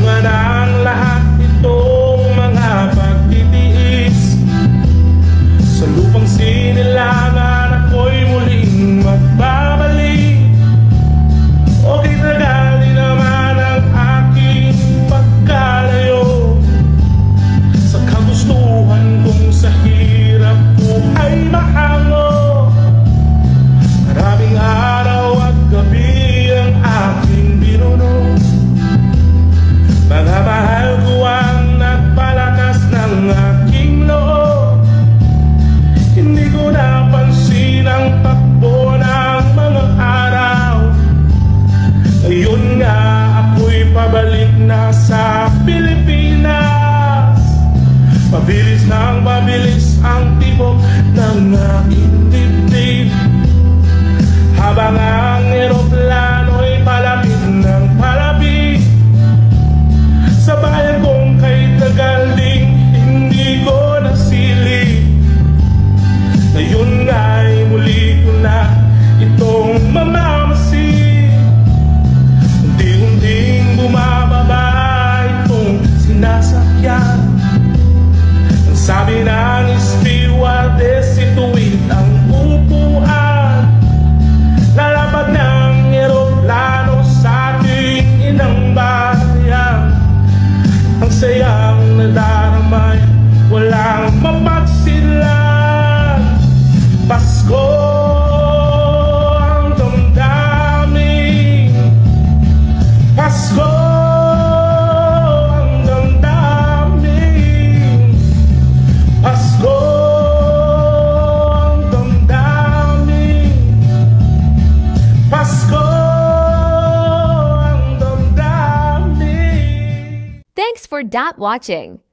bunga ng lahat itong mga pagtitiis. Sa lupang sinilangan ako'y muling magbabalik. Okay, tagali naman ang aking pagkalayo sa kagustuhan kong sa hirap ko ay mahango. Maraming araw at gabi ang aking binuno. Mga mahal ko ang nagpalakas ng aking loob. Hindi ko napansin ang takbo ng mga araw. Ngayon nga ako'y pabalik na sa Pilipinas. Mabilis nang mabilis ang tibok ng aking dibdib, habang ang eroplano'y palapit ng palapit sa bayan kong kay tagal ding hindi ko nasilip. Ngayon nga'y muli ko na itong mamamasid. Unti-unting bumababa itong sinasakyan. Ang sabi ng stewardess, ituwid ang upuan. Lalapag ng eroplano sa ating inang bayan. Ang sayang nadaramay, walang mapagsilan. Pasko ang damdamin. Pasko ang damdamin. Pasko ang damdamin. Pasko ang damdamin. Thanks for watching.